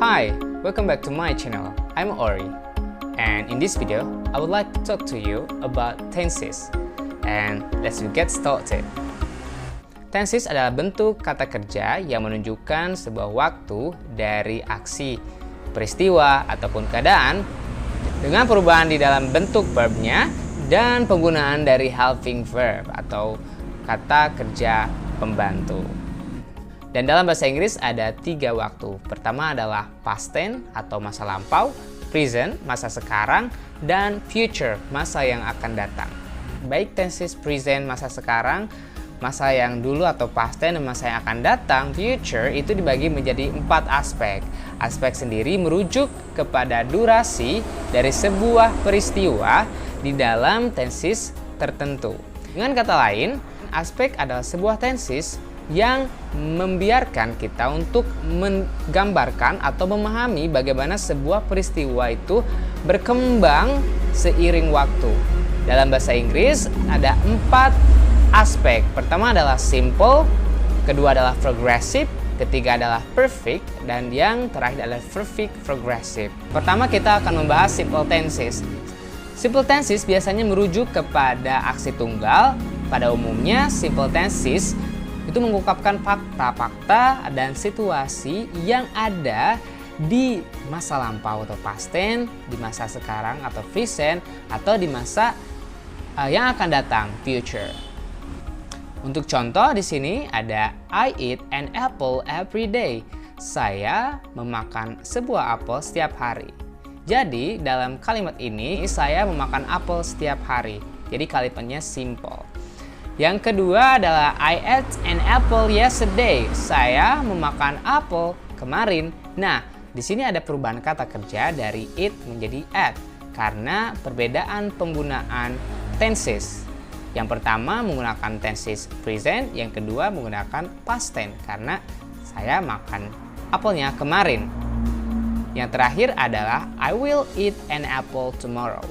Hi, welcome back to my channel. I'm Ori, and in this video, I would like to talk to you about tenses. And let's get started. Tenses adalah bentuk kata kerja yang menunjukkan sebuah waktu dari aksi, peristiwa, ataupun keadaan dengan perubahan di dalam bentuk verbnya dan penggunaan dari helping verb atau kata kerja pembantu. Dan dalam bahasa Inggris ada 3 waktu. Pertama adalah past tense atau masa lampau, present, masa sekarang, dan future, masa yang akan datang. Baik tenses present, masa sekarang, masa yang dulu atau past tense, dan masa yang akan datang, future, itu dibagi menjadi 4 aspek. Aspek sendiri merujuk kepada durasi dari sebuah peristiwa di dalam tenses tertentu. Dengan kata lain, aspek adalah sebuah tenses yang membiarkan kita untuk menggambarkan atau memahami bagaimana sebuah peristiwa itu berkembang seiring waktu. Dalam bahasa Inggris ada 4 aspek. Pertama adalah simple, kedua adalah progressive, ketiga adalah perfect, dan yang terakhir adalah perfect progressive. Pertama kita akan membahas simple tenses. Simple tenses biasanya merujuk kepada aksi tunggal. Pada umumnya simple tenses itu mengungkapkan fakta-fakta dan situasi yang ada di masa lampau atau past tense, di masa sekarang atau present, atau di masa yang akan datang, future. Untuk contoh di sini ada I eat an apple every day. Saya memakan sebuah apel setiap hari. Jadi dalam kalimat ini saya memakan apel setiap hari. Jadi kalimatnya simple. Yang kedua adalah I ate an apple yesterday. Saya memakan apel kemarin. Nah, di sini ada perubahan kata kerja dari eat menjadi ate karena perbedaan penggunaan tenses. Yang pertama menggunakan tenses present, yang kedua menggunakan past tense karena saya makan apelnya kemarin. Yang terakhir adalah I will eat an apple tomorrow.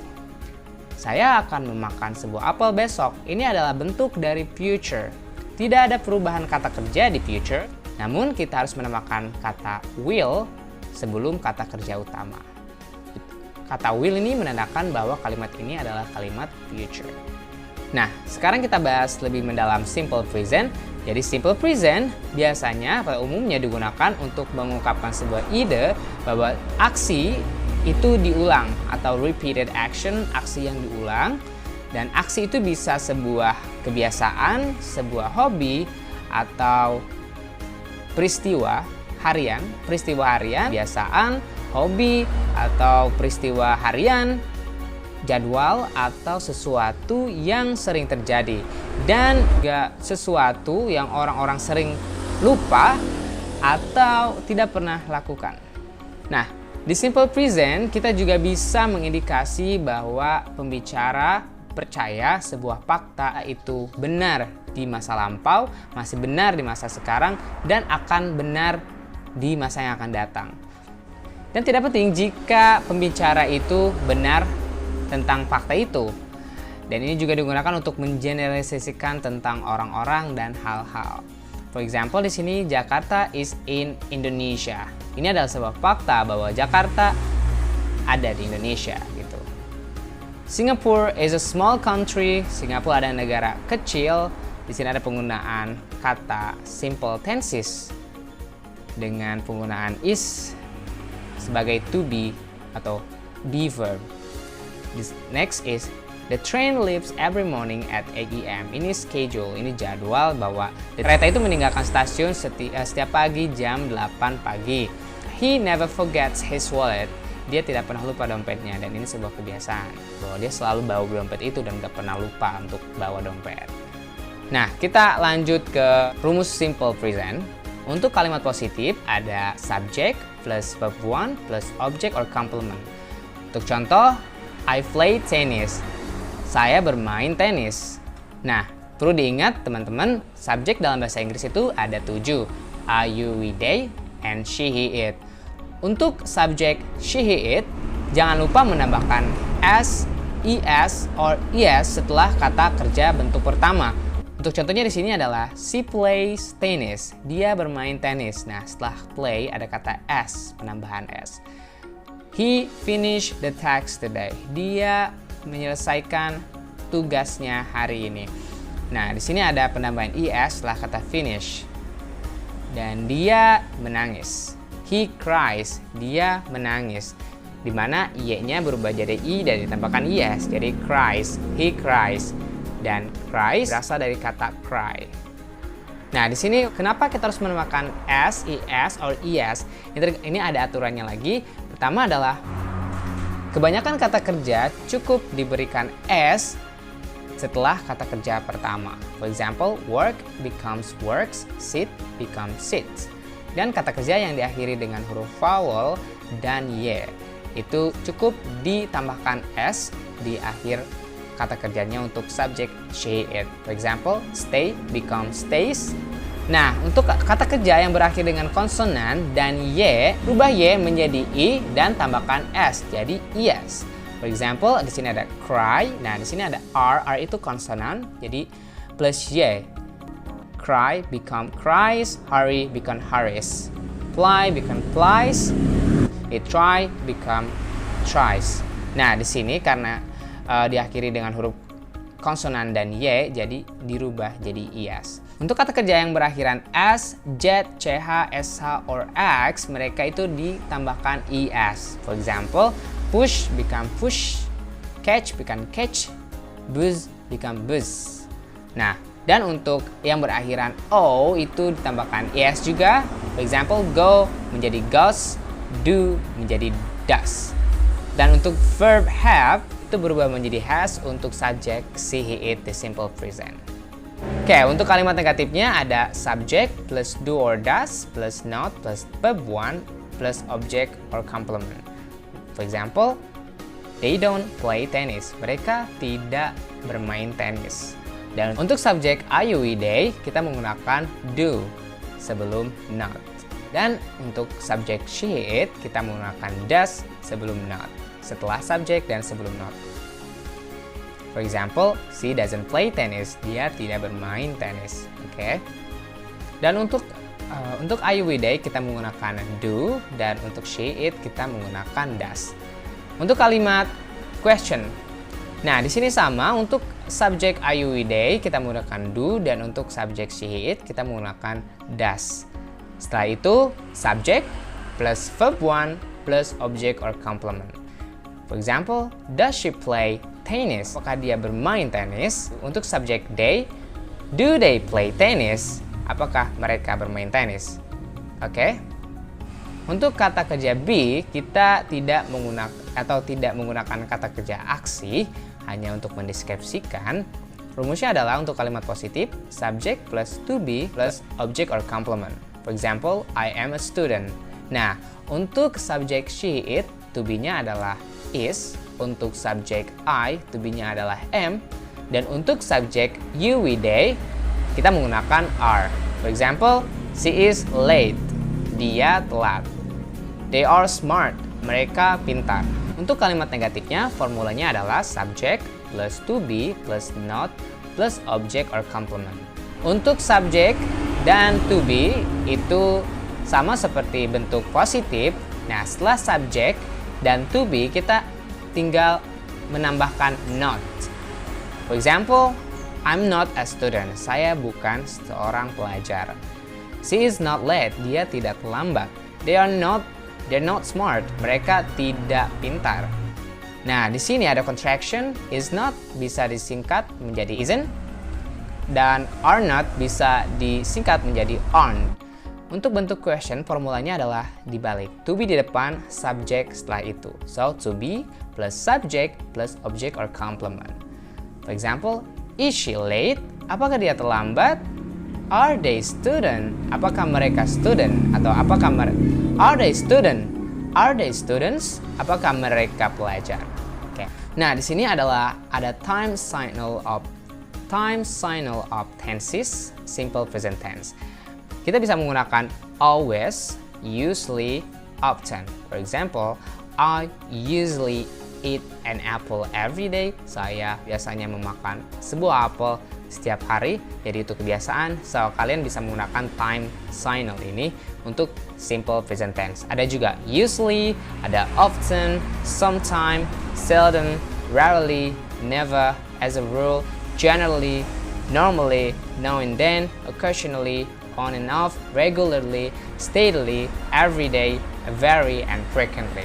Saya akan memakan sebuah apel besok. Ini adalah bentuk dari future. Tidak ada perubahan kata kerja di future, namun kita harus menambahkan kata will sebelum kata kerja utama. Kata will ini menandakan bahwa kalimat ini adalah kalimat future. Nah, sekarang kita bahas lebih mendalam simple present. Jadi simple present biasanya pada umumnya digunakan untuk mengungkapkan sebuah ide bahwa aksi itu diulang atau repeated action, aksi yang diulang, dan aksi itu bisa sebuah kebiasaan, sebuah hobi, atau peristiwa harian, kebiasaan, hobi, atau peristiwa harian, jadwal, atau sesuatu yang sering terjadi, dan juga sesuatu yang orang-orang sering lupa atau tidak pernah lakukan. Nah, di simple present kita juga bisa mengindikasi bahwa pembicara percaya sebuah fakta itu benar di masa lampau, masih benar di masa sekarang, dan akan benar di masa yang akan datang. Dan tidak penting jika pembicara itu benar tentang fakta itu. Dan ini juga digunakan untuk mengeneralisasikan tentang orang-orang dan hal-hal. For example, di sini Jakarta is in Indonesia. Ini adalah sebuah fakta bahwa Jakarta ada di Indonesia gitu. Singapore is a small country. Singapura adalah negara kecil. Di sini ada penggunaan kata simple tenses dengan penggunaan is sebagai to be atau be verb. This next is the train leaves every morning at 8 AM. Ini schedule, ini jadwal bahwa kereta itu meninggalkan stasiun setiap pagi jam 8 pagi. He never forgets his wallet. Dia tidak pernah lupa dompetnya, dan ini sebuah kebiasaan bahwa dia selalu bawa dompet itu dan tidak pernah lupa untuk bawa dompet. Nah, kita lanjut ke rumus simple present. Untuk kalimat positif ada subject plus verb one plus object or complement. Untuk contoh, I play tennis. Saya bermain tenis. Nah, perlu diingat teman-teman, subjek dalam bahasa Inggris itu ada 7. I, you, we, they, and she, he, it. Untuk subjek she, he, it, jangan lupa menambahkan s, es, or es setelah kata kerja bentuk pertama. Untuk contohnya di sini adalah she plays tennis. Dia bermain tenis. Nah, setelah play ada kata s, penambahan s. He finished the task today. Dia menyelesaikan tugasnya hari ini. Nah, di sini ada penambahan es setelah kata finish. Dan dia menangis. He cries. Dia menangis. Di mana y-nya berubah jadi i dan ditambahkan es. Jadi cries. He cries. Dan cries berasal dari kata cry. Nah, di sini kenapa kita harus menambahkan s, es, or es? Ini ada aturannya lagi. Pertama adalah kebanyakan kata kerja cukup diberikan s setelah kata kerja pertama. For example, work becomes works, sit becomes sits. Dan kata kerja yang diakhiri dengan huruf vowel dan y itu cukup ditambahkan s di akhir kata kerjanya untuk subjek she, it. For example, stay becomes stays. Nah, untuk kata kerja yang berakhir dengan konsonan dan y, rubah y menjadi i dan tambahkan s, jadi yes. For example, di sini ada cry. Nah, di sini ada r itu konsonan, jadi plus y. Cry become cries, hurry become hurries, fly become flies, try become tries. Nah, di sini karena diakhiri dengan huruf konsonan dan y, jadi dirubah jadi es. Untuk kata kerja yang berakhiran s, z, ch, sh, or x, mereka itu ditambahkan es. For example, push become push, catch become catch, buzz become buzz. Nah, dan untuk yang berakhiran o itu ditambahkan es juga. For example, go menjadi goes, do menjadi does. Dan untuk verb have itu berubah menjadi has untuk subject she, he, it, the simple present. Oke, untuk kalimat negatifnya ada subject plus do or does plus not plus verb 1 plus object or complement. For example, they don't play tennis. Mereka tidak bermain tenis. Dan untuk subjek I, we, they kita menggunakan do sebelum not. Dan untuk subjek she, it kita menggunakan does sebelum not, setelah subjek dan sebelum not. For example, she doesn't play tennis. Dia tidak bermain tenis. Oke. Dan untuk I, we, they kita menggunakan do, dan untuk she, it kita menggunakan does. Untuk kalimat question. Nah, di sini sama. Untuk subjek I, we, they kita menggunakan do, dan untuk subjek she, it kita menggunakan does. Setelah itu, subject plus verb 1 plus object or complement. For example, does she play tennis? Apakah dia bermain tenis? Untuk subjek they, do they play tennis? Apakah mereka bermain tenis? Oke. Untuk kata kerja be, kita tidak menggunakan kata kerja aksi hanya untuk mendeskripsikan. Rumusnya adalah untuk kalimat positif, subject plus to be plus object or complement. For example, I am a student. Nah, untuk subjek she, it, to be-nya adalah is. Untuk subjek I, to be-nya adalah am. Dan untuk subjek you, we, they, kita menggunakan are. For example, she is late. Dia telat. They are smart. Mereka pintar. Untuk kalimat negatifnya, formulanya adalah subject plus to be plus not plus object or complement. Untuk subject dan to be itu sama seperti bentuk positif. Nah, setelah subject dan to be kita tinggal menambahkan not. For example, I'm not a student. Saya bukan seorang pelajar. She is not late. Dia tidak terlambat. They're not smart. Mereka tidak pintar. Nah, di sini ada contraction. Is not bisa disingkat menjadi isn't. Dan are not bisa disingkat menjadi aren't. Untuk bentuk question, formulanya adalah dibalik. To be di depan, subject setelah itu. So, to be plus subject plus object or complement. For example, is she late? Apakah dia terlambat? Are they student? Apakah mereka student? Atau apakah are they student? Are they students? Apakah mereka pelajar? Oke. Nah, di sini adalah ada time signal of tenses, simple present tense. Kita bisa menggunakan always, usually, often. For example, I usually eat an apple every day. Saya biasanya memakan sebuah apel setiap hari, jadi itu kebiasaan. So kalian bisa menggunakan time signal ini untuk simple present tense. Ada juga usually, ada often, sometime, seldom, rarely, never, as a rule, generally, normally, now and then, occasionally, on and off, regularly, steadily, every day, very, and frequently.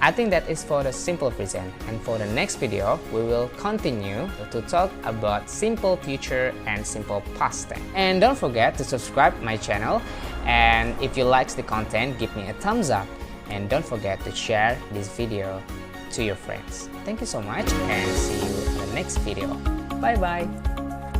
I think that is for the simple present, and for the next video we will continue to talk about simple future and simple past tense. And don't forget to subscribe my channel, and if you like the content, give me a thumbs up, and don't forget to share this video to your friends. Thank you so much, and see you in the next video. Bye bye.